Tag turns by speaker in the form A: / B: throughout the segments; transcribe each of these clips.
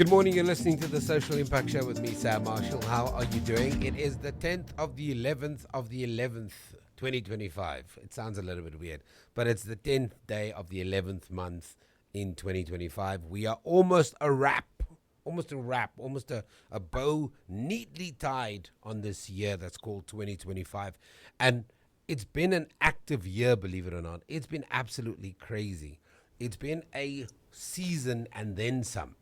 A: Good morning, you're listening to the Social Impact Show with me, Samm Marshall. How are you doing? It is the 10th of the 11th of the 11th, 2025. It sounds a little bit weird, but it's the 10th day of the 11th month in 2025. We are almost a wrap, almost a bow neatly tied on this year that's called 2025. And it's been an active year, believe it or not. It's been absolutely crazy. It's been a season and then some.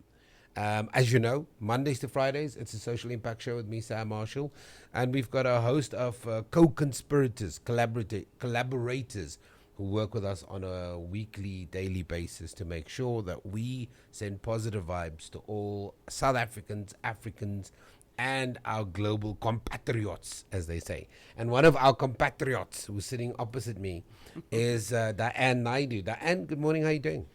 A: As you know, Mondays to Fridays, it's a Social Impact Show with me, Samm Marshall. And we've got a host of co-conspirators, collaborators who work with us on a weekly, daily basis to make sure that we send positive vibes to all South Africans, Africans, and our global compatriots, as they say. And one of our compatriots who's sitting opposite me is Diane Naidoo. Diane, good morning. How are you doing?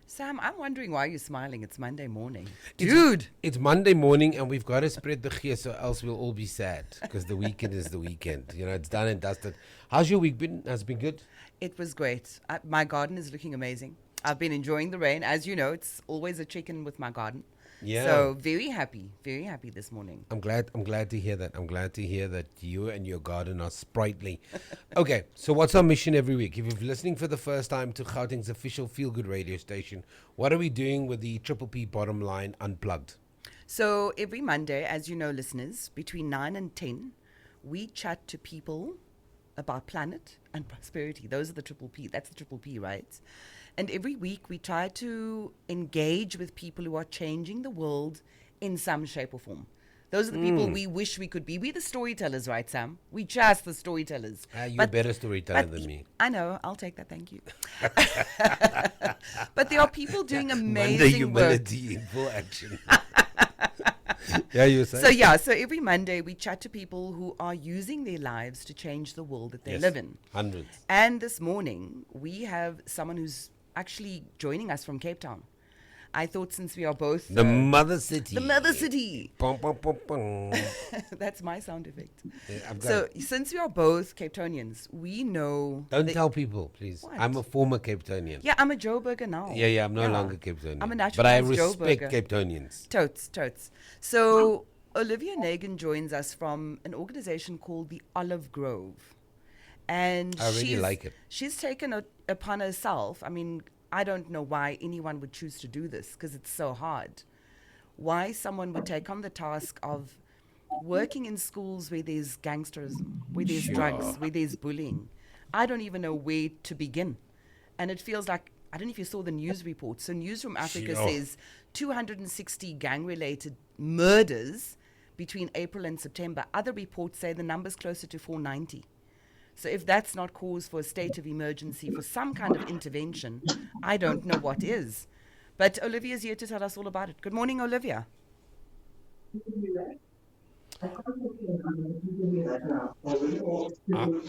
B: Sam, I'm wondering why you're smiling. It's Monday morning.
A: Dude! It's Monday morning and we've got to spread the gear, or else we'll all be sad because the weekend is the weekend. You know, it's done and dusted. How's your week been? Has it been good?
B: It was great. My garden is looking amazing. I've been enjoying the rain. As you know, it's always a chicken with my garden.
A: Yeah.
B: So very happy this morning.
A: I'm glad to hear that. I'm glad to hear that you and your garden are sprightly. Okay, so what's our mission every week? If you're listening for the first time to Gauteng's official feel-good radio station, what are we doing with the Triple P bottom line Unplugged?
B: So every Monday, as you know, listeners, between 9 and 10, we chat to people about planet and prosperity. Those are the Triple P. That's the Triple P, right? And every week we try to engage with people who are changing the world in some shape or form. Those are the people we wish we could be. We're the storytellers, right, Sam? We just the storytellers.
A: You're a better storyteller than me.
B: I know. I'll take that. Thank you. But there are people doing amazing
A: Monday humility
B: work.
A: in full action. Yeah, you were saying?
B: So every Monday we chat to people who are using their lives to change the world that they live in.
A: Hundreds.
B: And this morning we have someone who's actually joining us from Cape Town. I thought since we are both...
A: The mother city.
B: The mother city.
A: Pum, pum, pum, pum.
B: That's my sound effect.
A: Yeah,
B: so since we are both Cape Townians, we know...
A: Don't tell people, please.
B: What?
A: I'm a former Cape Townian.
B: Yeah, I'm a Joburger now.
A: Yeah, I'm no longer Cape Townian.
B: I'm a naturalized
A: but I respect
B: Joburger.
A: Cape Townians.
B: Totes. So Olivia Nagan joins us from an organization called the Olive Grove. And
A: I really like it.
B: She's taken it upon herself. I mean, I don't know why anyone would choose to do this because it's so hard. Why someone would take on the task of working in schools where there's gangsterism, where there's drugs, where there's bullying. I don't even know where to begin. And it feels like, I don't know if you saw the news report. So News from Africa says 260 gang-related murders between April and September. Other reports say the number's closer to 490. So if that's not cause for a state of emergency, for some kind of intervention, I don't know what is. But Olivia's here to tell us all about it. Good morning, Olivia.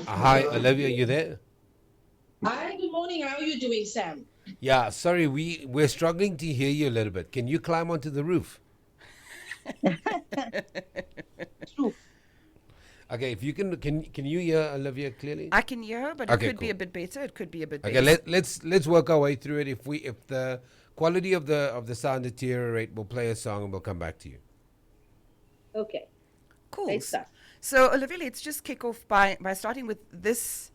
A: Hi, Olivia, you there?
C: Hi, good morning. How are you doing, Sam?
A: Yeah, sorry, we're struggling to hear you a little bit. Can you climb onto the roof?
C: True.
A: Okay, if you can you hear Olivia clearly?
B: I can hear her, but it could be a bit better. It could be a bit better.
A: Okay, let's work our way through it. If the quality of the sound deteriorate, we'll play a song and we'll come back to you.
C: Okay.
B: Cool.
C: Great stuff.
B: So Olivia, let's just kick off by starting with this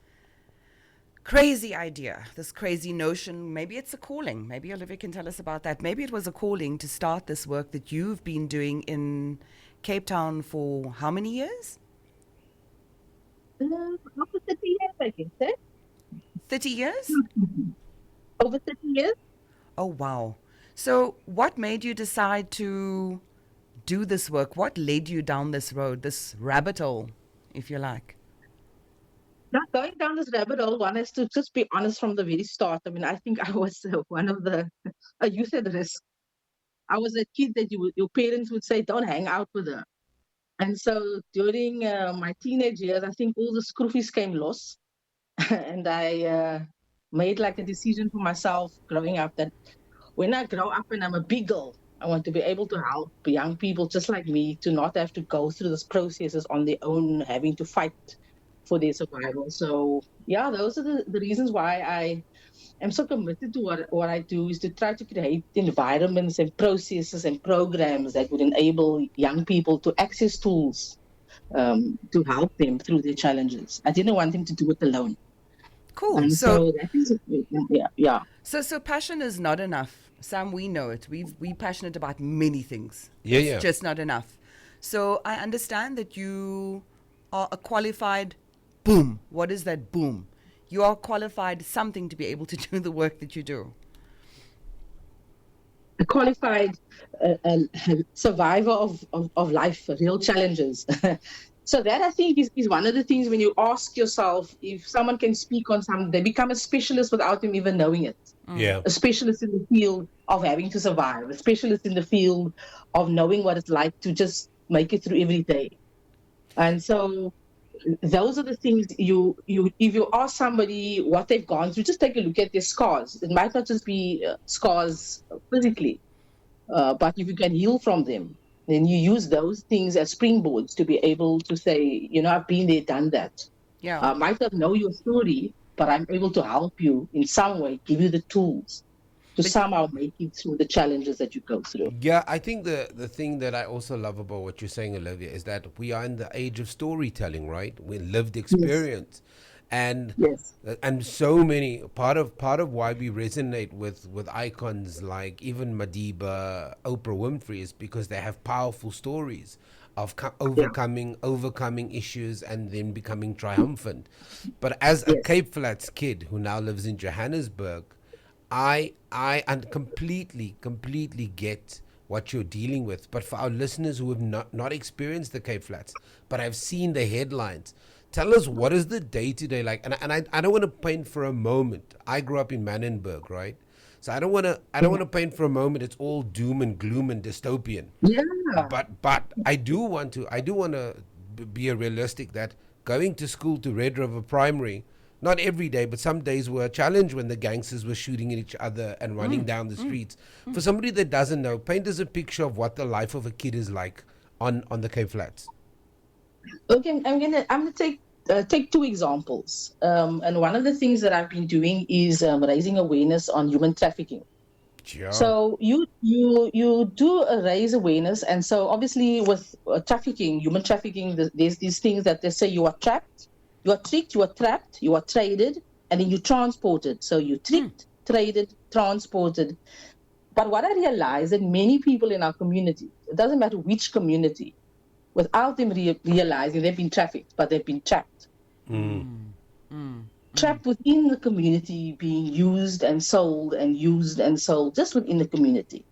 B: crazy idea, this crazy notion. Maybe it's a calling. Maybe Olivia can tell us about that. Maybe it was a calling to start this work that you've been doing in Cape Town for how many years?
C: Over 30 years, I can say.
B: 30 years?
C: Over 30 years.
B: Oh, wow. So what made you decide to do this work? What led you down this road, this rabbit hole, if you like?
C: Now, going down this rabbit hole, one has to just be honest from the very start. I mean, I think I was one of the youth at risk. I was a kid that your parents would say, don't hang out with her. And so during my teenage years, I think all the scruffies came loose. And I made like a decision for myself growing up that when I grow up and I'm a big girl, I want to be able to help young people just like me to not have to go through these processes on their own, having to fight for their survival. So yeah, those are the reasons why I am so committed to what I do, is to try to create environments and processes and programs that would enable young people to access tools to help them through their challenges. I didn't want them to do it alone.
B: Cool.
C: And
B: So
C: so that is, yeah.
B: so passion is not enough. Sam, we know it. We passionate about many things.
A: Yeah,
B: It's
A: yeah.
B: just not enough. So I understand that you are a qualified boom. What is that boom? You are qualified something to be able to do the work that you do.
C: A qualified survivor of life, real challenges. So that, I think, is one of the things when you ask yourself if someone can speak on something, they become a specialist without them even knowing it.
A: Yeah.
C: A specialist in the field of having to survive, a specialist in the field of knowing what it's like to just make it through every day. And so those are the things if you ask somebody what they've gone through, just take a look at their scars. It might not just be scars physically, but if you can heal from them, then you use those things as springboards to be able to say, I've been there, done that.
B: Yeah.
C: I might not know your story, but I'm able to help you in some way, give you the tools to
B: But
C: somehow make it through the challenges that you go through.
A: Yeah, I think the thing that I also love about what you're saying, Olivia, is that we are in the age of storytelling, right? We lived
C: Yes,
A: experience, and
C: yes,
A: so many part of why we resonate with icons like even Madiba, Oprah Winfrey, is because they have powerful stories of
C: yeah,
A: overcoming issues and then becoming triumphant. But as a
C: yes.
A: Cape Flats kid who now lives in Johannesburg, I and completely get what you're dealing with. But for our listeners who have not experienced the Cape Flats, but have seen the headlines, tell us, what is the day to day like? And I don't want to paint for a moment. I grew up in Manenberg, right? So I don't want to paint for a moment it's all doom and gloom and dystopian.
C: Yeah,
A: But I do want to be a realistic that going to school to Red River Primary, not every day, but some days were a challenge when the gangsters were shooting at each other and running down the streets. For somebody that doesn't know, paint us a picture of what the life of a kid is like on the Cape Flats.
C: okay. I'm gonna take two examples. And one of the things that I've been doing is raising awareness on human trafficking.
A: Sure.
C: So you do raise awareness, and so obviously with trafficking, human trafficking, there's these things that they say you are trapped, you are tricked, you are trapped, you are traded, and then you transported. So you tricked, traded, transported. But what I realized that many people in our community, it doesn't matter which community, without them realizing they've been trafficked, but they've been trapped. Trapped within the community, being used and sold and used and sold just within the community.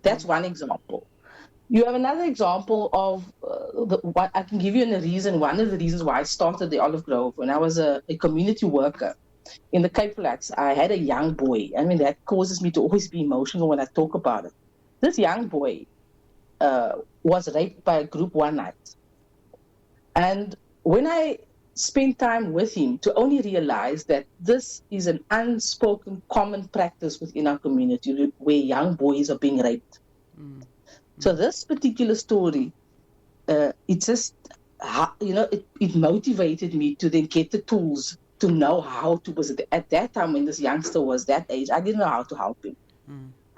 C: That's one example. You have another example of what I can give you a reason. One of the reasons why I started the Olive Grove, when I was a community worker in the Cape Flats, I had a young boy. I mean, that causes me to always be emotional when I talk about it. This young boy was raped by a group one night. And when I spent time with him, to only realize that this is an unspoken common practice within our community where young boys are being raped. So this particular story, it just, it motivated me to then get the tools to know how to, was it at that time when this youngster was that age, I didn't know how to help him.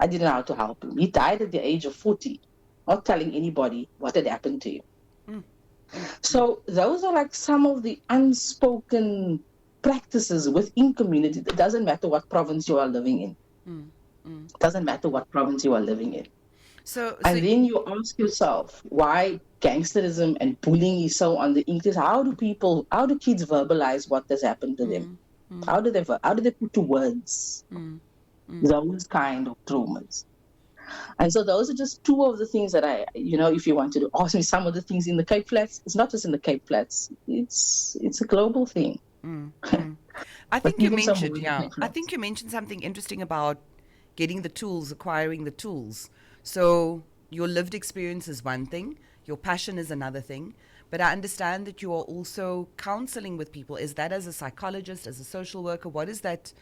C: I didn't know how to help him. He died at the age of 40, not telling anybody what had happened to him. So those are like some of the unspoken practices within community. It doesn't matter what province you are living in. It doesn't matter what province you are living in. And then you ask yourself why gangsterism and bullying is so on the increase. How do kids verbalize what has happened to them? How do they put to words those kind of traumas? And so those are just two of the things that if you wanted to ask me some of the things in the Cape Flats, it's not just in the Cape Flats. It's a global thing.
B: I
C: But
B: think you
C: even some
B: mentioned,
C: more in the
B: yeah.
C: Cape
B: I
C: Flats.
B: think you mentioned something interesting about getting the tools, acquiring the tools. So your lived experience is one thing, your passion is another thing, But I understand that you are also counseling with people. Is that as a psychologist, as a social worker? What is that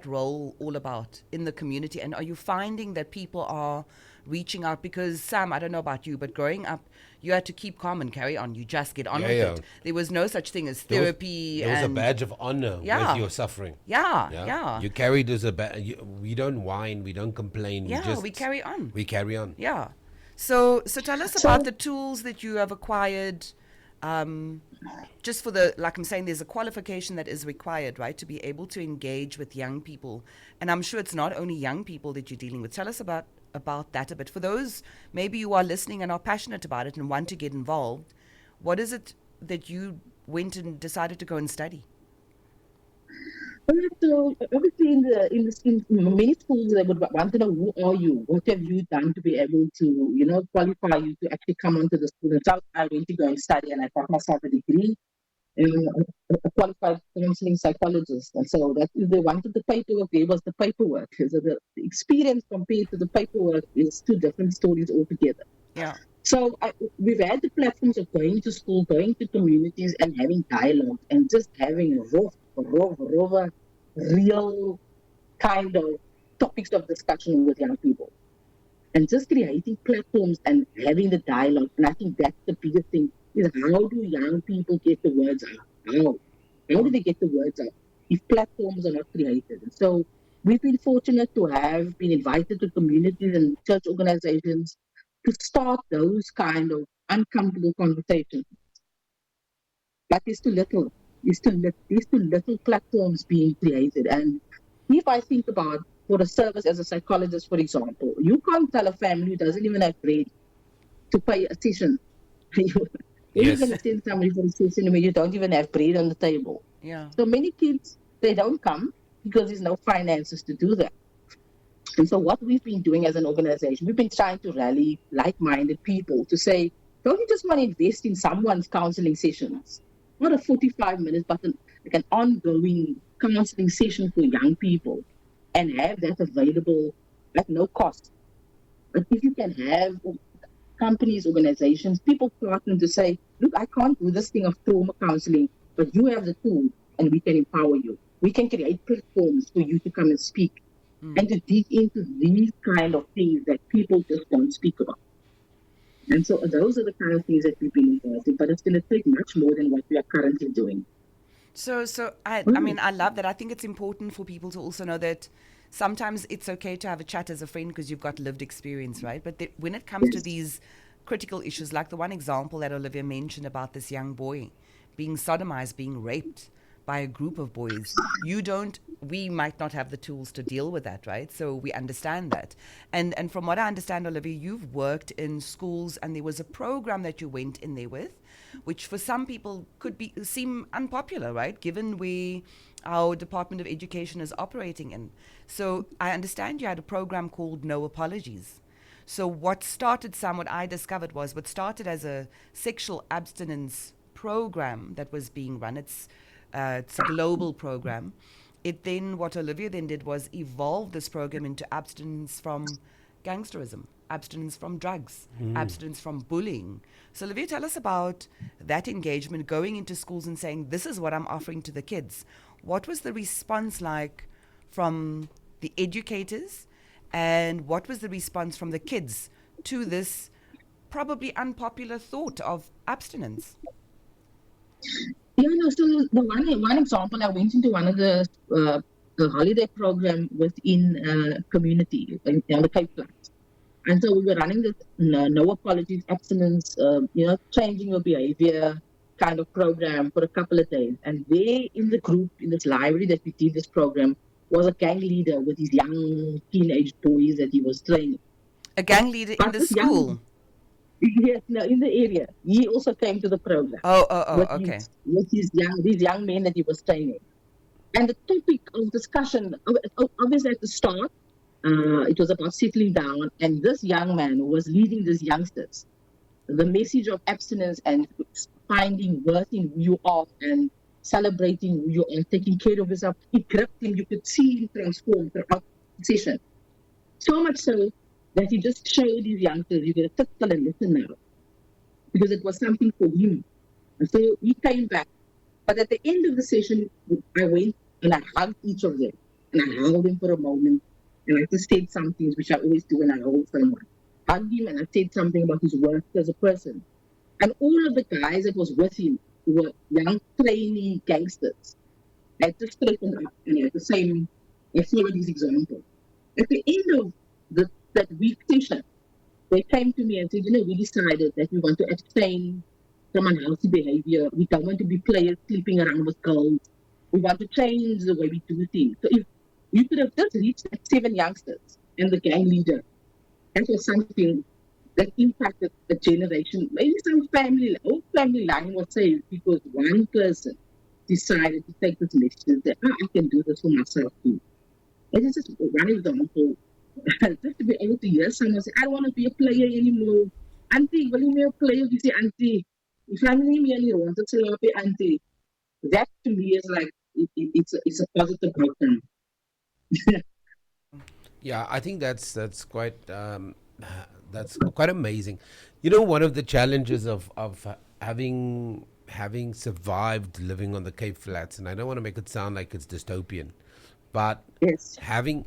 B: role all about in the community? And are you finding that people are reaching out? Because Sam, I don't know about you, but growing up, you had to keep calm and carry on. You just get on with it. There was no such thing as therapy.
A: There was a badge of honor with your suffering.
B: Yeah.
A: You carried as a badge. We don't whine. We don't complain.
B: We carry on.
A: We carry on.
B: Yeah. So tell us about the tools that you have acquired. Just for like I'm saying, there's a qualification that is required, right, to be able to engage with young people. And I'm sure it's not only young people that you're dealing with. Tell us about that a bit. For those maybe you are listening and are passionate about it and want to get involved, what is it that you went and decided to go and study?
C: So obviously in many schools they would want to know, who are you? What have you done to be able to, qualify you to actually come onto the school? And so I went to go and study, and I got myself a degree, a qualified counseling psychologist. And so that if they wanted the paperwork, there was the paperwork. So the experience compared to the paperwork is two different stories altogether.
B: Yeah.
C: So we've had the platforms of going to school, going to communities and having dialogue and just having raw, real kind of topics of discussion with young people. And just creating platforms and having the dialogue. And I think that's the biggest thing, is how do young people get the words out? How do they get the words out if platforms are not created? And so we've been fortunate to have been invited to communities and church organizations to start those kind of uncomfortable conversations. But there's too little. There's too little platforms being created. And if I think about for a service as a psychologist, for example, you can't tell a family who doesn't even have bread to pay a session. You're going to send somebody for a session where you don't even have bread on the table.
B: Yeah.
C: So many kids, they don't come because there's no finances to do that. And so what we've been doing as an organization, we've been trying to rally like-minded people to say, don't you just want to invest in someone's counseling sessions? Not a 45 minutes, but an ongoing counseling session for young people, and have that available at no cost. But if you can have companies, organizations, people partner to say, look, I can't do this thing of trauma counseling, but you have the tool and we can empower you. We can create platforms for you to come and speak and to dig into these kind of things that people just don't speak about. And so those are the kind of things that we've been involved in, but it's going to take much more than what we are currently doing.
B: So I mean, I love that. I think it's important for people to also know that sometimes it's okay to have a chat as a friend because you've got lived experience, right? But when it comes to these critical issues, like the one example that Olivia mentioned about this young boy being sodomized, being raped by a group of boys, we might not have the tools to deal with that, right? So we understand that. And from what I understand, Olivia, you've worked in schools and there was a program that you went in there with, which for some people seem unpopular, right? Given where our Department of Education is operating in. So I understand you had a program called No Apologies. So what started as a sexual abstinence program that was being run. It's a global program. What Olivia then did was evolve this program into abstinence from gangsterism, abstinence from drugs, abstinence from bullying. So Olivia, tell us about that engagement, going into schools and saying, this is what I'm offering to the kids. What was the response like from the educators, and what was the response from the kids to this probably unpopular thought of abstinence?
C: Yeah, no, so the one example, I went into one of the holiday program within community on the Cape Town. And so we were running this no apologies, abstinence, changing your behavior kind of program for a couple of days. And there in the group, in this library that we did this program, was a gang leader with these young teenage boys that he was training.
B: A gang leader in the school?
C: Yes, no, in the area. He also came to the program.
B: Okay.
C: With these young men that he was training. And the topic of discussion, obviously at the start, it was about settling down. And this young man who was leading these youngsters, the message of abstinence and finding worth in who you are and celebrating who you are, taking care of yourself, it gripped him. You could see him transform throughout the session. So much so that he just showed these youngsters, you're going to sit still and listen now. because it was something for him. And so he came back. But at the end of the session, I went and I hugged each of them. And I held them for a moment. And I just said some things, which I always do when I hold someone. Hugged him and I said something about his work as a person. And all of the guys that was with him were young, trainee gangsters. I had to straighten up and at the same, I followed his example. At the end of that week session, they came to me and said, we decided that we want to abstain from unhealthy behavior. We don't want to be players sleeping around with girls. We want to change the way we do things. So if you could have just reached that 7 youngsters and the gang leader, that was something that impacted a generation. Maybe some whole family line was saved because one person decided to take this message and say, I can do this for myself too. It is just one example. Just to be able to hear someone say, I don't want to be a player anymore. Auntie, will you be a player? You say, Auntie. If I'm me and you want to say, I'll be Auntie. That to me is like, it's a positive outcome.
A: Yeah, I think that's quite amazing. One of the challenges of having survived living on the Cape Flats, and I don't want to make it sound like it's dystopian, but
C: yes,
A: having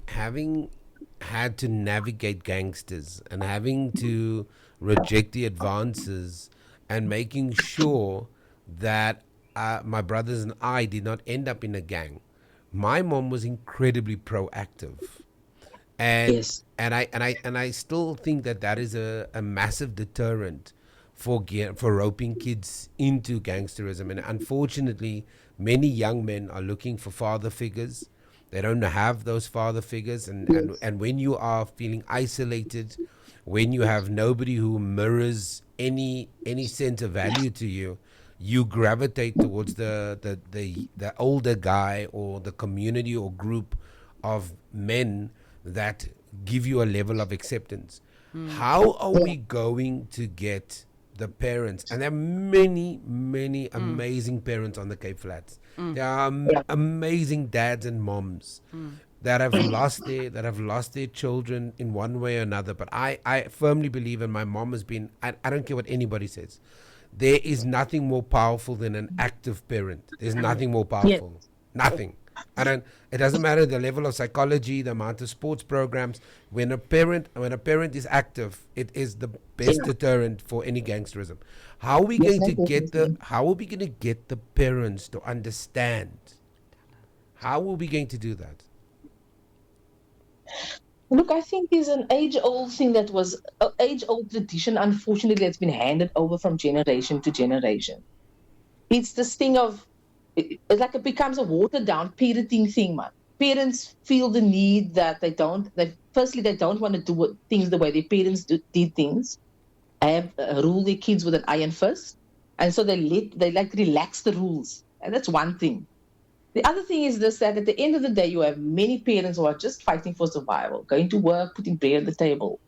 A: had to navigate gangsters and having to reject the advances and making sure that my brothers and I did not end up in a gang. My mom was incredibly proactive, and
C: yes,
A: I still think that is a massive deterrent for roping kids into gangsterism. And unfortunately, many young men are looking for father figures. They don't have those father figures, and when you are feeling isolated, when you have nobody who mirrors any sense of value to you, you gravitate towards the older guy or the community or group of men that give you a level of acceptance. How are we going to get the parents? And there are many amazing parents on the Cape Flats. There are amazing dads and moms that have lost their children in one way or another. But I firmly believe, and my mom has been, I don't care what anybody says, there is nothing more powerful than an active parent. There's nothing more powerful.
C: Yes.
A: Nothing. It doesn't matter the level of psychology, the amount of sports programs. When a parent is active, it is the best deterrent for any gangsterism. How are we going to get the parents to understand? How are we going to do that?
C: Look, I think there's an age-old thing that was an age-old tradition, unfortunately, that's been handed over from generation to generation. It's this thing of, it's like it becomes a watered-down parenting thing, man. Parents feel the need that they don't want to do things the way their parents did things, and rule their kids with an iron fist, and so they like relax the rules, and that's one thing. The other thing is this, that at the end of the day, you have many parents who are just fighting for survival, going to work, putting bread on the table.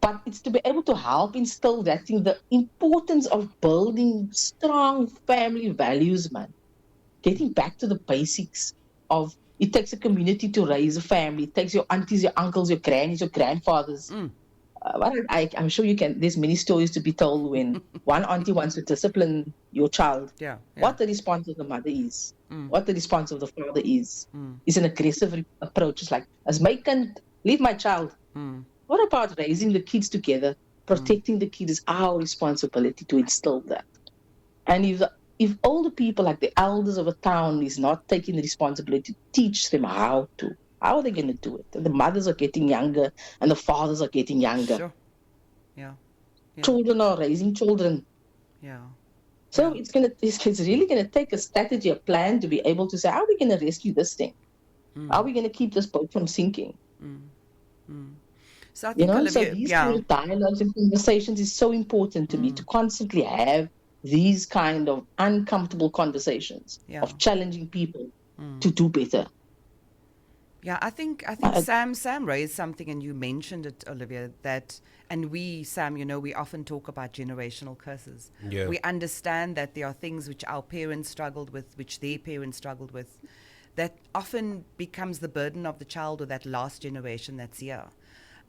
C: But it's to be able to help instill that thing, the importance of building strong family values, man. Getting back to the basics of, it takes a community to raise a family. It takes your aunties, your uncles, your grannies, your grandfathers. I'm sure there's many stories to be told when one auntie wants to discipline your child.
B: Yeah.
C: What the response of the mother is, what the response of the father is an aggressive approach. It's like, as my kind, leave my child. What about raising the kids together? Protecting the kids is our responsibility to instill that. And if all the people, like the elders of a town, is not taking the responsibility to teach them how are they going to do it? And the mothers are getting younger and the fathers are getting younger.
B: Sure. Yeah.
C: Children are raising children.
B: Yeah.
C: So it's really going to take a strategy, a plan to be able to say, how are we going to rescue this thing? How are we going to keep this boat from sinking?
B: So I think, Olivia,
C: so these kind of dialogues and conversations is so important to me, to constantly have these kind of uncomfortable conversations of challenging people to do better.
B: Yeah, I think Sam raised something, and you mentioned it, Olivia, and we, Sam, we often talk about generational curses.
A: Yeah.
B: We understand that there are things which our parents struggled with, which their parents struggled with, that often becomes the burden of the child or that last generation that's here.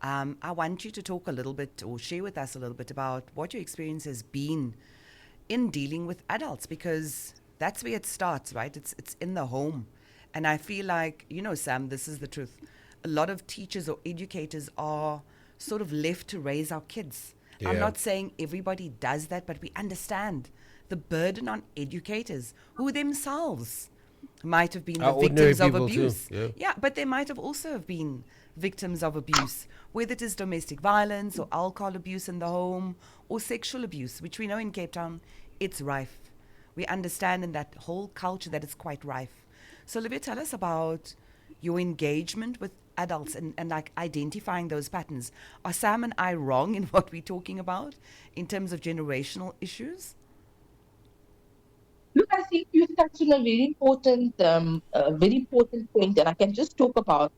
B: I want you to talk a little bit or share with us a little bit about what your experience has been in dealing with adults, because that's where it starts, right? It's in the home. And I feel like, Sam, this is the truth. A lot of teachers or educators are sort of left to raise our kids. I'm
A: Yeah.
B: not saying everybody does that, but we understand the burden on educators who themselves might have been the
A: Ordinary
B: victims of
A: people too.
B: abuse.
A: Yeah.
B: Yeah, but they might have also have been victims of abuse, whether it is domestic violence or alcohol abuse in the home or sexual abuse, which we know in Cape Town, it's rife. We understand in that whole culture that it's quite rife. So, Olivia, tell us about your engagement with adults and like identifying those patterns. Are Sam and I wrong in what we're talking about in terms of generational issues?
C: Look, I think you touched on a very important point, and I can just talk about,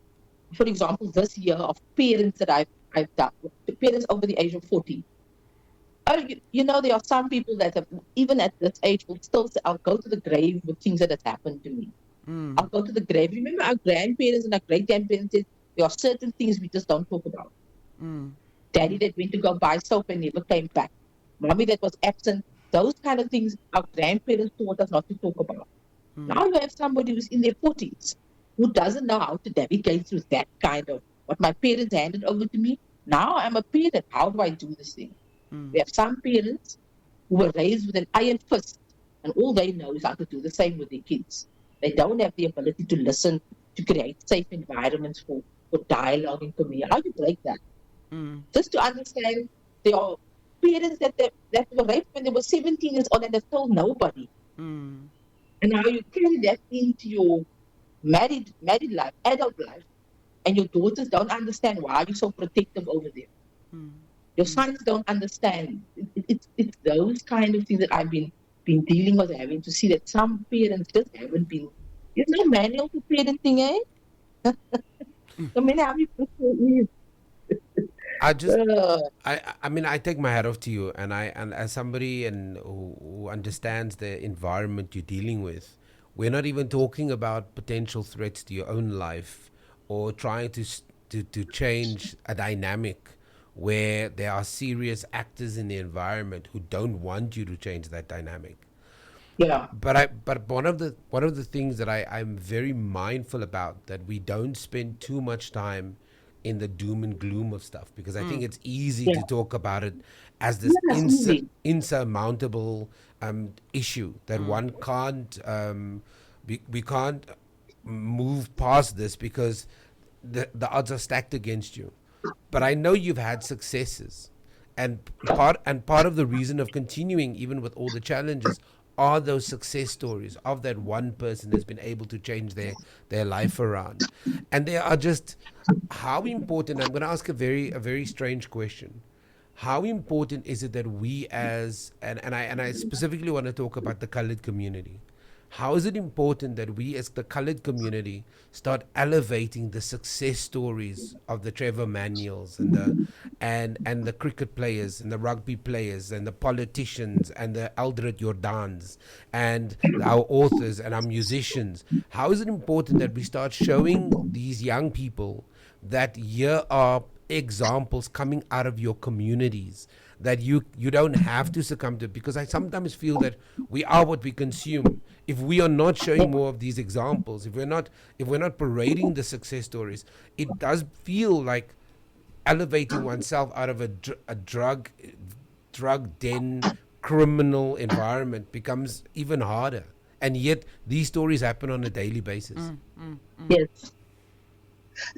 C: for example, this year of parents that I've done, the parents over the age of 40. There are some people that have, even at this age, will still say, "I'll go to the grave with things that have happened to me. I'll go to the grave." Remember, our grandparents and our great grandparents said, there are certain things we just don't talk about. Daddy that went to go buy soap and never came back. Mommy that was absent. Those kind of things our grandparents taught us not to talk about. Now you have somebody who's in their 40s who doesn't know how to navigate through that kind of what my parents handed over to me. Now I'm a parent. How do I do this thing? We have some parents who were raised with an iron fist, and all they know is how to do the same with their kids. They don't have the ability to listen, to create safe environments for dialogue and community. How do you break that? Just to understand, there are parents that were raped when they were 17 years old and they told nobody. And now you carry that into your married life, adult life, and your daughters don't understand why you're so protective over them. Your sons don't understand. It's those kind of things that I've been dealing with, having to see that some parents just haven't been. There's no manual for parenting, eh? I mean, how you
A: I just,
C: uh,
A: I mean, I take my hat off to you, and as somebody who understands the environment you're dealing with, we're not even talking about potential threats to your own life, or trying to change a dynamic where there are serious actors in the environment who don't want you to change that dynamic.
C: yeah,
A: But one of the things that I'm very mindful about, that we don't spend too much time in the doom and gloom of stuff, because I think it's easy
C: yeah,
A: to talk about it as this
C: yes, easy.
A: insurmountable issue that one can't we can't move past this, because the odds are stacked against you. But I know you've had successes, and part of the reason of continuing even with all the challenges are those success stories of that one person that's been able to change their life around. And they are just, how important, I'm going to ask a very strange question. How important is it that we as, and I specifically want to talk about the colored community, how is it important that we as the colored community start elevating the success stories of the Trevor Manuels and the cricket players and the rugby players and the politicians and the Eldred Jordans and our authors and our musicians? How is it important that we start showing these young people that here are examples coming out of your communities, that you don't have to succumb to it? Because I sometimes feel that we are what we consume. If we are not showing more of these examples, if we're not parading the success stories, it does feel like elevating oneself out of a drug den criminal environment becomes even harder. And yet these stories happen on a daily basis.
C: Yes.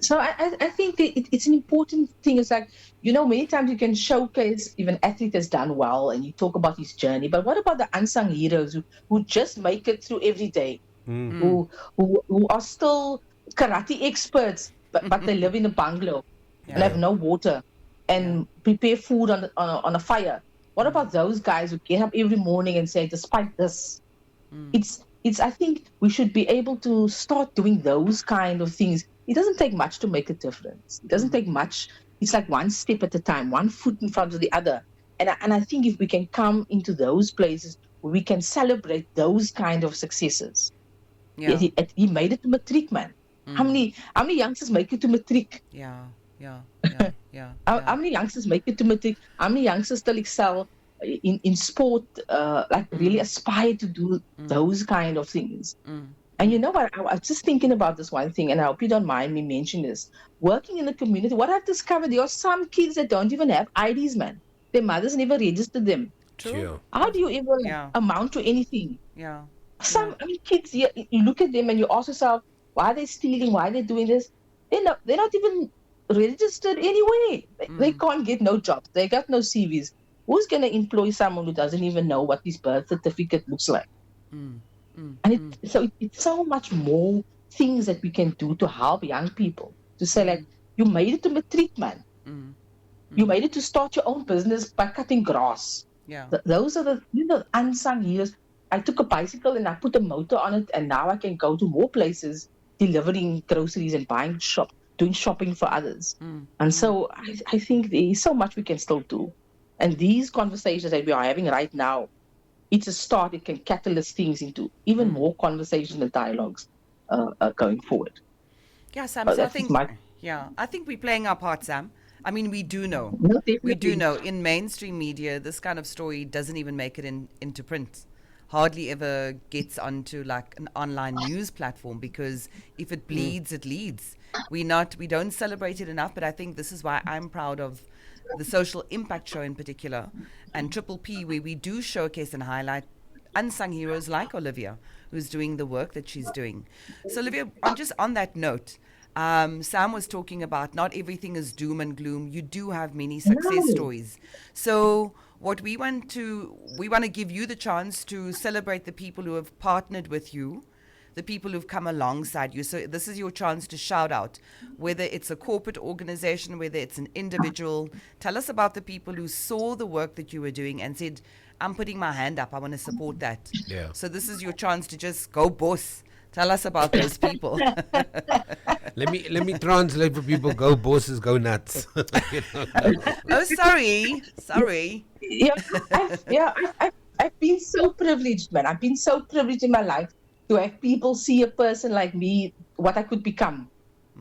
C: So I think it's an important thing. It's like, many times you can showcase if an athlete has done well and you talk about his journey. But what about the unsung heroes who just make it through every day, who are still karate experts, but they live in a bungalow and
B: Yeah.
C: have no water
B: Yeah.
C: and prepare food on a fire? What about those guys who get up every morning and say, despite this, it's I think we should be able to start doing those kind of things. It doesn't take much to make a difference. It doesn't take much. It's like one step at a time, one foot in front of the other. And I think if we can come into those places where we can celebrate those kind of successes.
B: Yeah.
C: He made it to matric, man. How many youngsters make it to matric?
B: Yeah. yeah, yeah, yeah,
C: How many youngsters make it to matric? How many youngsters still excel in sport, like really aspire to do those kind of things? And you know what? I was just thinking about this one thing, and I hope you don't mind me mentioning this. Working in the community, what I've discovered, there are some kids that don't even have IDs, man. Their mothers never registered them.
B: True.
A: Sure.
C: How do you ever
B: Yeah,
C: amount to anything?
B: yeah, yeah.
C: Some, I mean, kids, you look at them and you ask yourself, why are they stealing? Why are they doing this? They're not even registered anyway. They can't get no jobs. They got no CVs. Who's going to employ someone who doesn't even know what his birth certificate looks like?
B: Mm, mm,
C: And
B: mm,
C: it's so much more things that we can do to help young people. To say, like, you made it to matric, man.
B: mm,
C: You made it to start your own business by cutting grass.
B: yeah.
C: Those are the unsung heroes. I took a bicycle and I put a motor on it, and now I can go to more places delivering groceries and doing shopping for others. And so I think there is so much we can still do. And these conversations that we are having right now, it's a start. It can catalyst things into even more conversation and dialogues going forward.
B: Yeah, Sam. So I
C: That's
B: think,
C: my
B: yeah, I think we're playing our part, Sam. I mean, we do know.
C: no,
B: We do
C: definitely.
B: know in mainstream media, this kind of story doesn't even make it into print. Hardly ever gets onto like an online news platform because if it bleeds, it leads. We don't celebrate it enough, but I think this is why I'm proud of the social impact show in particular and Triple P, where we do showcase and highlight unsung heroes like Olivia, who's doing the work that she's doing. So, Olivia, on that note, Sam was talking about not everything is doom and gloom. You do have many success
C: No.
B: stories. So, what we want to give you the chance to celebrate the people who have partnered with you, the people who've come alongside you. So this is your chance to shout out, whether it's a corporate organization, whether it's an individual. Tell us about the people who saw the work that you were doing and said, I'm putting my hand up. I want to support that.
A: Yeah.
B: So this is your chance to just go boss. Tell us about those people.
A: Let me translate for people. Go bosses, go nuts. You know?
B: Oh, sorry.
C: Yeah, I've been so privileged, man. I've been so privileged in my life to have people see a person like me, what I could become.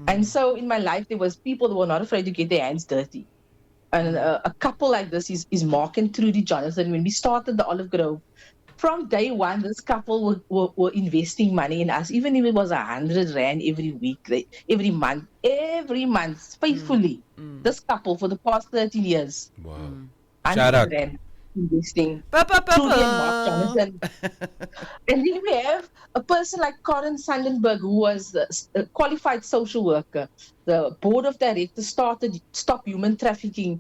C: And so in my life, there was people who were not afraid to get their hands dirty. And a couple like this is Mark and Trudy Jonathan. When we started the Olive Grove, from day one, this couple were investing money in us, even if it was 100 Rand every week, every month, faithfully. This couple for the past 13 years,
A: Wow.
C: 100
A: Shout out.
C: Rand investing.
B: Pa, pa, pa,
C: Trudy and Mark
B: pa.
C: Jonathan. And then we have a person like Karen Sandenberg, who was a qualified social worker. The board of directors started Stop Human Trafficking.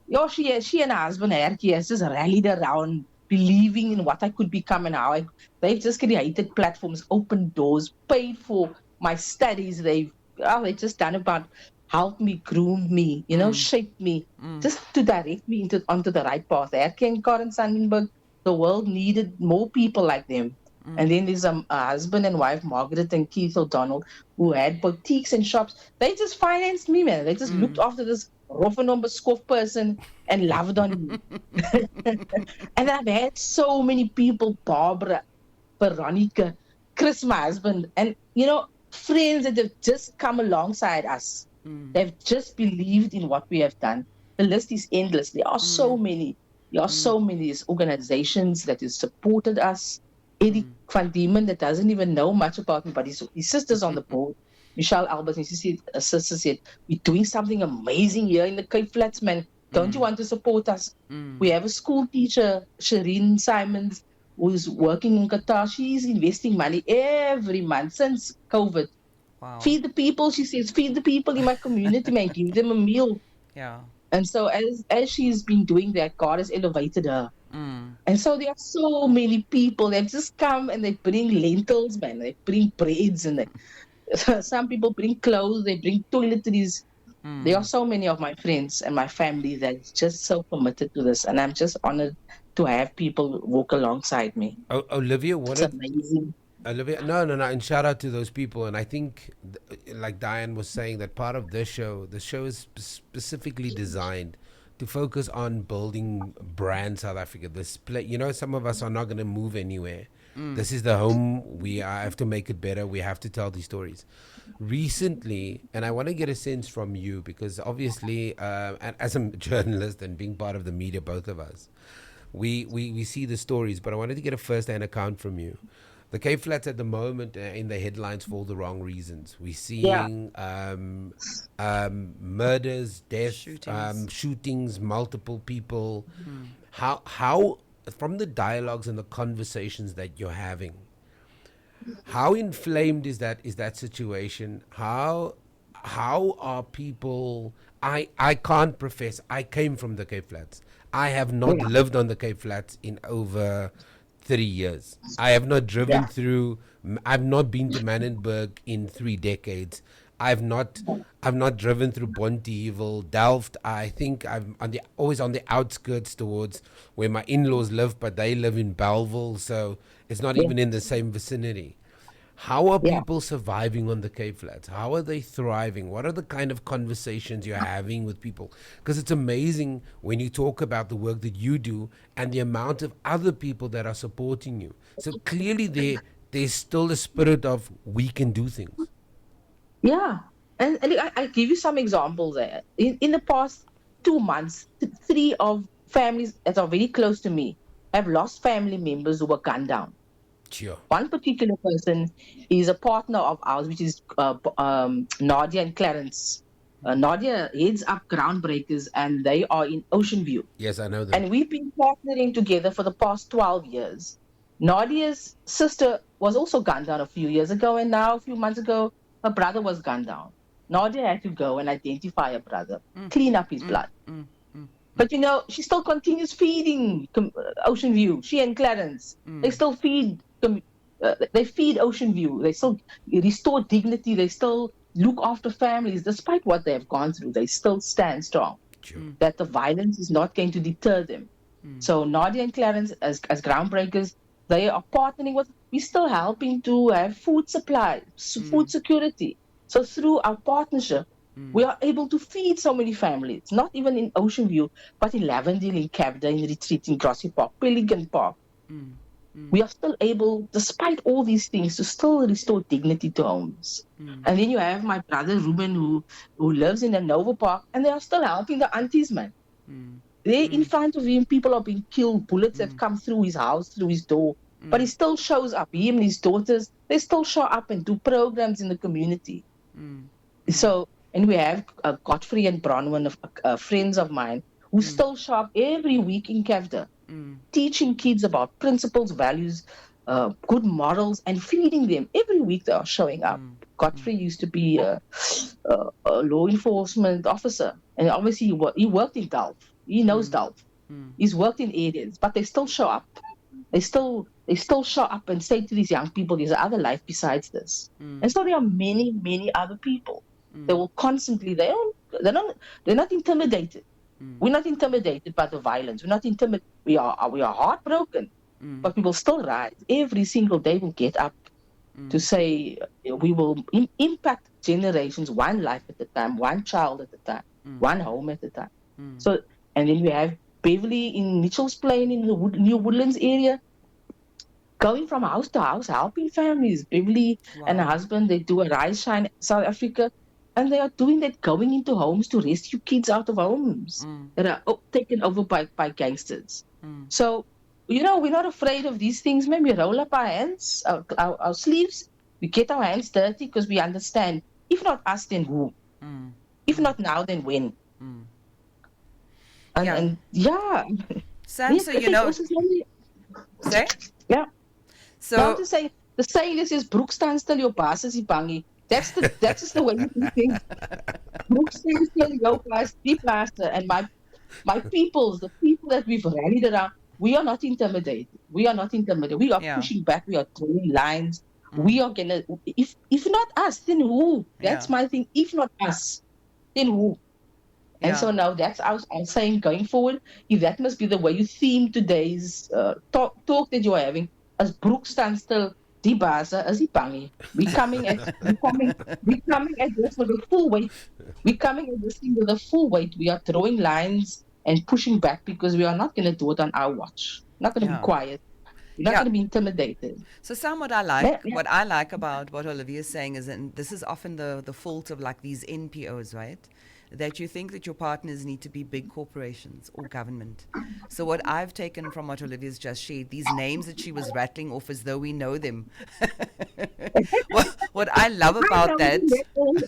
C: Yeah, she and her husband, Herky, has just rallied around believing in what I could become and how they've just created platforms, opened doors, paid for my studies. They've just done about help me, groom me, shape me, just to direct me onto the right path. Herky and Karen Sandenberg, the world needed more people like them. And then there's a husband and wife, Margaret and Keith O'Donnell, who had boutiques and shops. They just financed me, man. They just looked after this Roffenhombe scoff person and loved on me. And I've had so many people, Barbara, Veronica, Chris, my husband, and, friends that have just come alongside us. They've just believed in what we have done. The list is endless. There are so many. There are so many organizations that have supported us. Eddie Van Diemen that doesn't even know much about me, but his sister's on the board. Michelle Albert, and her sister said, we're doing something amazing here in the Cape Flats, man. Don't you want to support us? We have a school teacher, Shireen Simons, who's working in Qatar. She's investing money every month since COVID.
B: Wow.
C: Feed the people, she says, feed the people in my community, man. Give them a meal.
B: Yeah.
C: And so as she's been doing that, God has elevated her. And so there are so many people that just come and they bring lentils, man. They bring breads and some people bring clothes, they bring toiletries. There are so many of my friends and my family that's just so committed to this. And I'm just honored to have people walk alongside me.
A: Olivia,
C: It's amazing.
A: Olivia, no, and shout out to those people. And I think, like Diane was saying, that part of the show is specifically designed to focus on building brand South Africa. Some of us are not going to move anywhere. This is the home. Have to make it better. We have to tell these stories. Recently, and I want to get a sense from you because obviously, and as a journalist and being part of the media, both of us, we see the stories, but I wanted to get a first-hand account from you. The Cape Flats at the moment in the headlines for all the wrong reasons. We're
C: Yeah.
A: seeing murders, deaths, shootings, multiple people. How, from the dialogues and the conversations that you're having, how inflamed is that situation? How are people? I can't profess. I came from the Cape Flats. I have not
C: Yeah.
A: lived on the Cape Flats in over 3 years. I have not driven
C: Yeah.
A: through. I've not been to Manenberg in 3 decades. I've not driven through Bonteheuwel, Delft. I think I'm always on the outskirts towards where my in-laws live, but they live in Belleville, so it's not
C: Yeah.
A: even in the same vicinity. How are
C: Yeah.
A: people surviving on the Cape Flats? How are they thriving? What are the kind of conversations you're having with people? Because it's amazing when you talk about the work that you do and the amount of other people that are supporting you. So clearly there's still a spirit of we can do things.
C: Yeah. And I give you some examples there. In the past 2 months, three of families that are very close to me have lost family members who were gunned down.
A: Sure.
C: One particular person is a partner of ours, which is Nadia and Clarence. Nadia heads up Groundbreakers, and they are in Ocean View.
A: Yes, I know them.
C: And we've been partnering together for the past 12 years. Nadia's sister was also gunned down a few years ago, and now a few months ago, her brother was gunned down. Nadia had to go and identify her brother, clean up his blood. But she still continues feeding Ocean View. She and Clarence, they still feed. They feed Ocean View. They still restore dignity. They still look after families, despite what they have gone through. They still stand strong.
A: Sure.
C: That the violence is not going to deter them. So Nadia and Clarence, as groundbreakers, they are partnering with. We're still helping to have food supply, food security. So through our partnership, we are able to feed so many families, not even in Ocean View, but in Lavendale, in Cabda, in Retreat, in Grassy Park, Pelican Park. We are still able, despite all these things, to still restore dignity to homes. And then you have my brother Ruben, who lives in the Nova Park, and they are still helping the aunties, man. There in front of him, people are being killed. Bullets have come through his house, through his door. But he still shows up. Him and his daughters, they still show up and do programs in the community. So, and we have Godfrey and Bronwyn, friends of mine, who still show up every week in Kevda, teaching kids about principles, values, good morals, and feeding them. Every week they are showing up. Godfrey used to be a law enforcement officer, and obviously he worked in Delft. He knows Delft. He's worked in areas, but they still show up. They still show up and say to these young people, there's another life besides this. And so there are many, many other people. They will constantly, they're not intimidated. We're not intimidated by the violence. We're not intimidated. We are heartbroken, but we will still rise. Every single day we'll get up to say we will impact generations, one life at a time, one child at a time, one home at a time. So, and then we have Beverly in Mitchell's Plain in the New Woodlands area, going from house to house, helping families. Beverly and her husband, they do a Rise Shine South Africa, and they are doing that, going into homes to rescue kids out of homes that are taken over by gangsters. So, we're not afraid of these things, man. We roll up our hands, our sleeves, we get our hands dirty because we understand, if not us, then who? If not now, then when? And
B: Samm, so say?
C: Yeah.
B: So
C: Now to say, the saying is Broek staan stil, jou baas is die bangie. That's just the way you do things. Broek staan stil, jou baas, die baas. And my people, the people that we've rallied around, we are not intimidated. We are pushing back. We are drawing lines. We are gonna. If not us, then who? That's my thing. If not us, then who? And so now that's I'm saying going forward. If that must be the way you theme today's talk that you are having, as Broek staan stil, die baas is die bangie. We're coming at this with the full weight. We're coming at this thing with the full weight. We are drawing lines and pushing back because we are not going to do it on our watch. Not going to be quiet. You're not
B: Yeah.
C: going to be intimidated.
B: So Sam, what
C: Yeah.
B: I like about what Olivia is saying is, and this is often the fault of like these NPOs, right? That you think that your partners need to be big corporations or government. So what I've taken from what Olivia's just shared, these names that she was rattling off as though we know them. What I love
C: I
B: about
C: know
B: that.
C: them.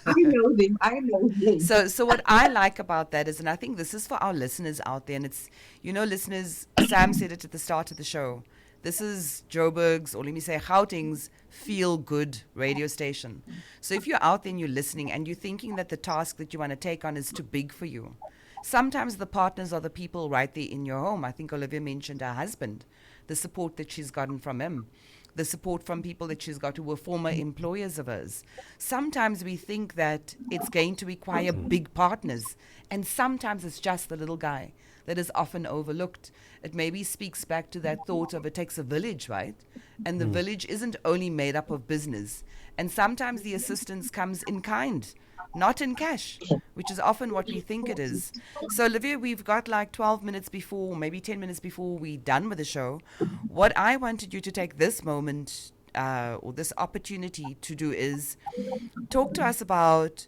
C: I know them. I know them.
B: So what I like about that is, and I think this is for our listeners out there, and it's, listeners, Sam said it at the start of the show. This is Joburg's, or let me say Gauteng's, feel-good radio station. So if you're out there and you're listening and you're thinking that the task that you want to take on is too big for you, sometimes the partners are the people right there in your home. I think Olivia mentioned her husband, the support that she's gotten from him, the support from people that she's got who were former employers of hers. Sometimes we think that it's going to require big partners, and sometimes it's just the little guy that is often overlooked. It maybe speaks back to that thought of it takes a village, right? And the village isn't only made up of business. And sometimes the assistance comes in kind, not in cash, which is often what we think it is. So, Olivia, we've got like 12 minutes before, maybe 10 minutes before we're done with the show. What I wanted you to take this moment or this opportunity to do is talk to us about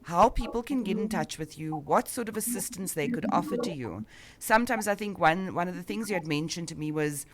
B: how people can get in touch with you, what sort of assistance they could offer to you. Sometimes I think one of the things you had mentioned to me was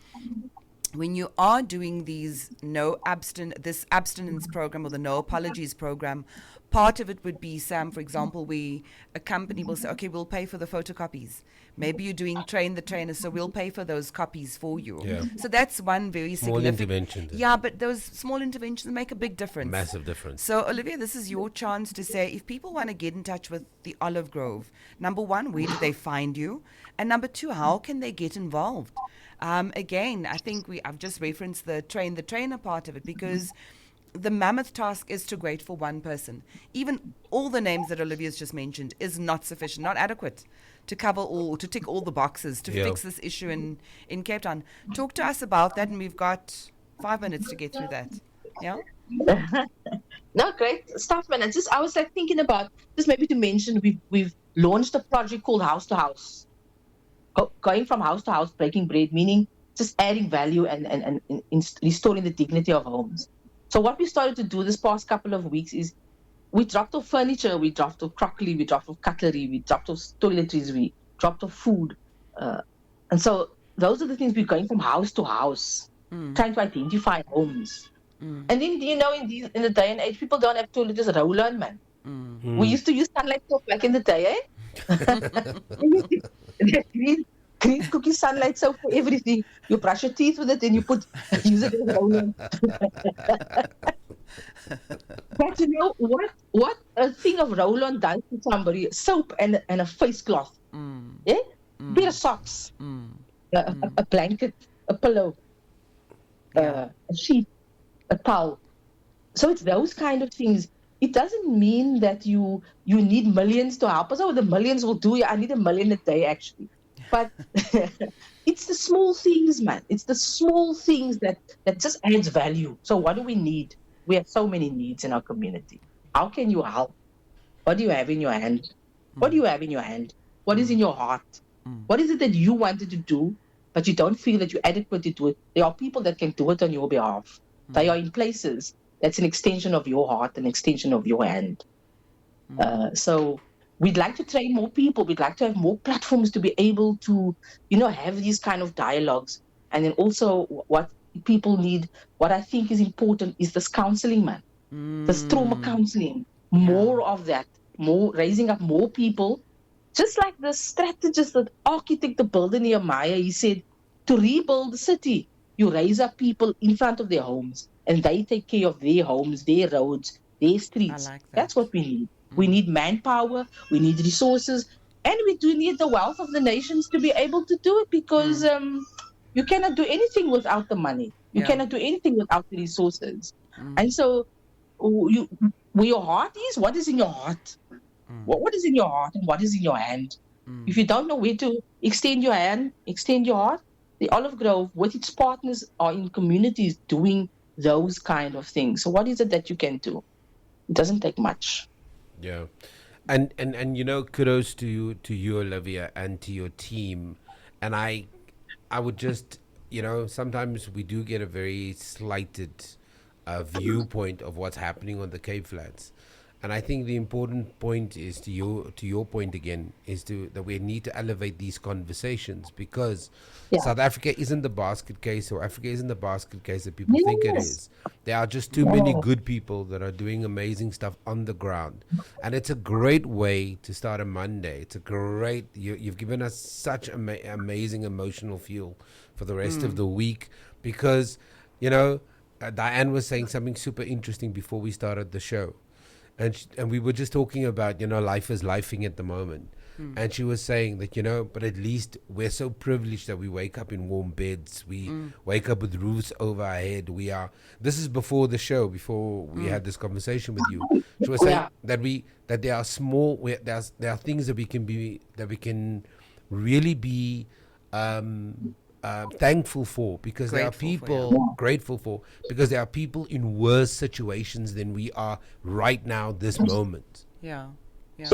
B: when you are doing these this abstinence program or the no apologies program, part of it would be, Sam, for example, a company will say, okay, we'll pay for the photocopies. Maybe you're doing train the trainer, so we'll pay for those copies for you.
A: Yeah.
B: So that's one very
A: Small
B: significant
A: interventions.
B: Yeah, but those small interventions make a big difference.
A: Massive difference.
B: So, Olivia, this is your chance to say, if people want to get in touch with the Olive Grove, number one, where do they find you? And number two, how can they get involved? Again, I think I've just referenced the trainer part of it, because the mammoth task is too great for one person. Even all the names that Olivia's just mentioned is not sufficient, not adequate to cover all, to tick all the boxes, to fix this issue in Cape Town. Talk to us about that, and we've got 5 minutes to get through that. Yeah?
C: No, great stuff, man. I was like thinking about just maybe to mention we've launched a project called House to House. Going from house to house, breaking bread, meaning just adding value and restoring the dignity of homes. So what we started to do this past couple of weeks is we dropped off furniture, we dropped off crockery, we dropped off cutlery, we dropped off toiletries, we dropped off food. And so those are the things we're going from house to house, trying to identify homes. And then, in the day and age, people don't have toilets, just roll on, man. We used to use sunlight soap back in the day, green cookie sunlight soap for everything. You brush your teeth with it, and use it as a roll-on. But you know what a thing of roll-on does to somebody? Soap and a face cloth, pair of socks, a blanket, a pillow, a sheet, a towel. So it's those kind of things. It doesn't mean that you need millions to help us. Oh, the millions will do. I need $1 million a day, actually. But it's the small things, man. It's the small things that just adds value. So what do we need? We have so many needs in our community. How can you help? What do you have in your hand? What do you have in your hand? What is in your heart? What is it that you wanted to do, but you don't feel that you're adequate to do it? There are people that can do it on your behalf. They are in places that's an extension of your heart, an extension of your hand. So we'd like to train more people. We'd like to have more platforms to be able to, have these kind of dialogues. And then also what people need, what I think is important is this counseling, man. This trauma counseling, more of that, raising up more people. Just like the strategist, the architect, the builder Nehemiah, he said, to rebuild the city, you raise up people in front of their homes, and they take care of their homes, their roads, their streets.
B: I like that.
C: That's what we need. We need manpower, we need resources, and we do need the wealth of the nations to be able to do it, because you cannot do anything without the money. You cannot do anything without the resources. And so where your heart is, what is in your heart? What is in your heart and what is in your hand? If you don't know where to extend your hand, extend your heart, the Olive Grove with its partners are in communities doing those kind of things. So what is it that you can do? It doesn't take much.
A: Yeah. And kudos to you, Olivia, and to your team. And I would just sometimes we do get a very slighted viewpoint of what's happening on the Cape Flats. And I think the important point is to your point again is that we need to elevate these conversations, because South Africa isn't the basket case, or Africa isn't the basket case that people think it is. There are just too many good people that are doing amazing stuff on the ground, and it's a great way to start a Monday. It's a great you've given us such amazing emotional fuel for the rest of the week, because Diane was saying something super interesting before we started the show. And we were just talking about, life is lifing at the moment. And she was saying that, but at least we're so privileged that we wake up in warm beds. We wake up with roofs over our head. This is before the show, before we had this conversation with you. She was saying that there are things that we can really be thankful for, because there are people grateful for, because there are people in worse situations than we are right now, this moment.
C: Yeah. And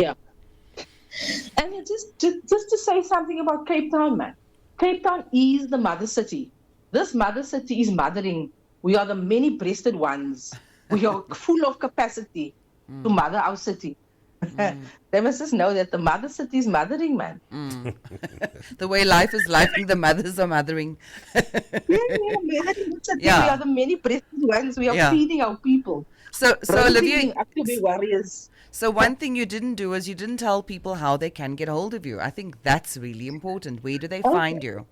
C: just to say something about Cape Town, man. Cape Town is the mother city. This mother city is mothering. We are the many-breasted ones. We are full of capacity to mother our city. They must just know that the mother city is mothering, man.
B: The way life is lifing, the mothers are mothering.
C: We are the many-breasted ones. We are feeding our people.
B: So Olivia,
C: up to be warriors.
B: So one thing you didn't do is you didn't tell people how they can get hold of you. I think that's really important. Where do they find you?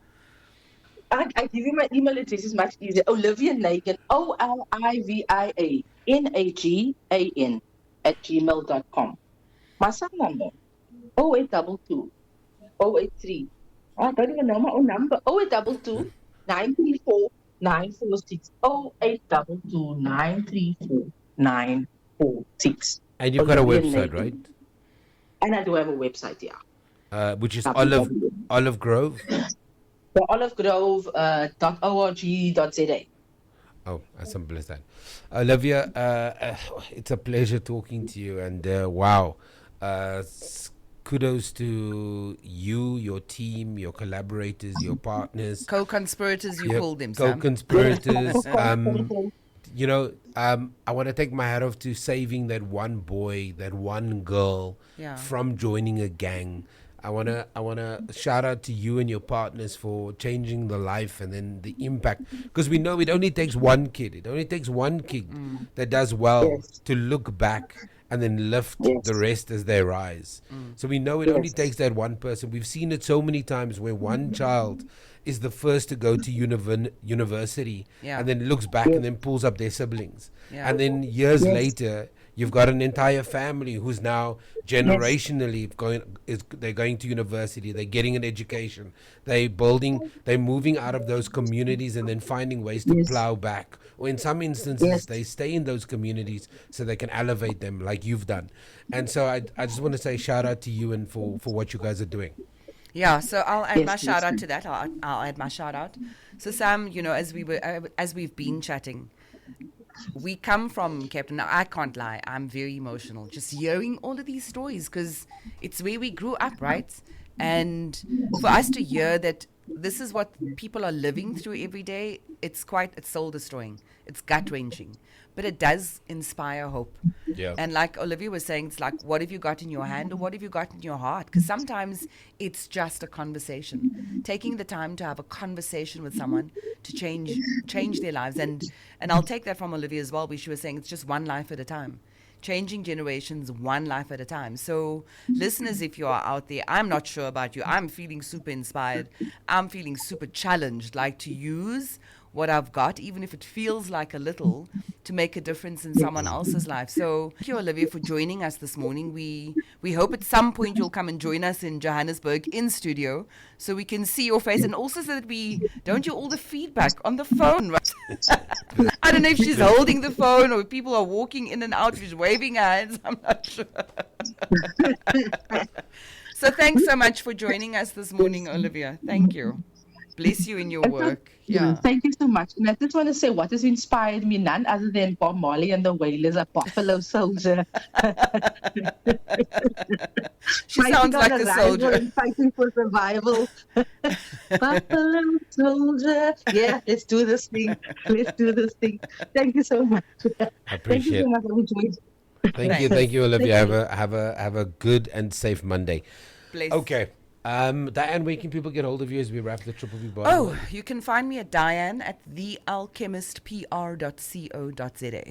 C: I give you my email address. It's much easier. Olivia Nagan, OLIVIANAGAN @gmail.com. My cell number, 0822 083. I don't even know my own number. 0822 934 946. 0822 934 946.
A: And you've got a website, right?
C: And I do have a website,
A: which is Olive Grove?
C: The olivegrove.org.za.
A: Oh, as simple as that. Olivia, it's a pleasure talking to you, and wow. Kudos to you, your team, your collaborators, your partners.
B: Co-conspirators, you call them, Sam.
A: Co-conspirators. I want to take my hat off to saving that one boy, that one girl from joining a gang. I wanna shout out to you and your partners for changing the life and then the impact, because we know it only takes one kid. It only takes one kid that does well to look back and then lift the rest as they rise. So we know it only takes that one person. We've seen it so many times where one child is the first to go to university and then looks back and then pulls up their siblings. And then years later, you've got an entire family who's now generationally they're going to university, they're getting an education, they're moving out of those communities and then finding ways to plow back. Or in some instances, they stay in those communities so they can elevate them like you've done. And so I just want to say shout out to you and for what you guys are doing.
B: Yeah, so I'll add my shout out to that. I'll add my shout out. So Sam, as we've been chatting, we come from Cape Town. Now, I can't lie. I'm very emotional just hearing all of these stories, because it's where we grew up, right? And for us to hear that this is what people are living through every day, it's soul destroying. It's gut wrenching. But it does inspire hope. Yeah. And like Olivia was saying, it's like, what have you got in your hand or what have you got in your heart? Because sometimes it's just a conversation. Taking the time to have a conversation with someone to change their lives. And I'll take that from Olivia as well, where she was saying it's just one life at a time. Changing generations one life at a time. So listeners, if you are out there, I'm not sure about you. I'm feeling super inspired. I'm feeling super challenged, like to use what I've got, even if it feels like a little, to make a difference in someone else's life. So thank you, Olivia, for joining us this morning. We hope at some point you'll come and join us in Johannesburg in studio so we can see your face, and also so that we don't do all the feedback on the phone. Right? I don't know if she's holding the phone or if people are walking in and out, she's waving her hands. I'm not sure. So thanks so much for joining us this morning, Olivia. Thank you. Bless you in your work. Yeah.
C: Thank you so much. And I just want to say what has inspired me, none other than Bob Marley and the Wailers, a Buffalo Soldier.
B: She
C: Fighting
B: sounds
C: on
B: like
C: a
B: a
C: rival
B: soldier.
C: and fighting for survival. Buffalo Soldier. Yeah, let's do this thing. Let's do this thing. Thank you so much.
A: I
C: Thank you so
A: appreciate.
C: much. I enjoyed.
B: Thanks.
A: Thank you,
C: Thank
A: Olivia. Have
C: you.
A: a good and safe Monday.
B: Bless.
A: Okay. Diane, where can people get hold of you as we wrap the Triple B Bottom?
B: Oh, you can find me at Diane at thealchemistpr.co.za.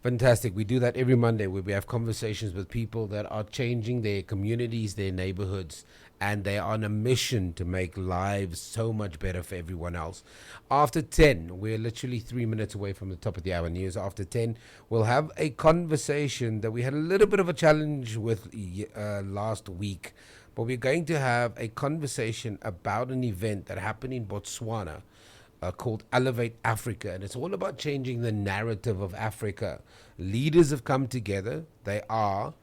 A: Fantastic. We do that every Monday where we have conversations with people that are changing their communities, their neighborhoods, and they are on a mission to make lives so much better for everyone else. After 10, we're literally 3 minutes away from the top of the hour news. After 10, we'll have a conversation that we had a little bit of a challenge with last week, but we're going to have a conversation about an event that happened in Botswana called Elevate Africa, and it's all about changing the narrative of Africa. Leaders have come together. They are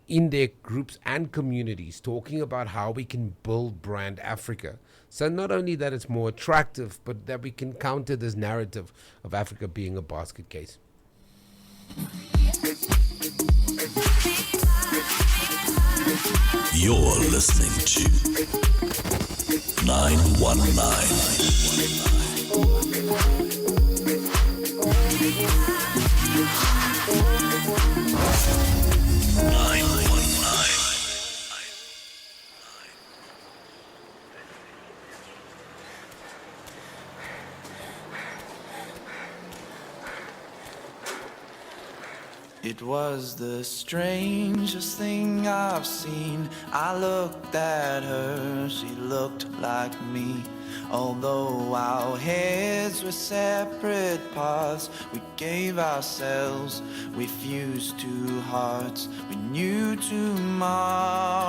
A: in their groups and communities talking about how we can build brand Africa. So not only that it's more attractive, but that we can counter this narrative of Africa being a basket case.
D: You're listening to 919.
E: It was the strangest thing I've seen. I looked at her, she looked like me. Although our heads were separate paths, we gave ourselves, we fused two hearts, we knew tomorrow.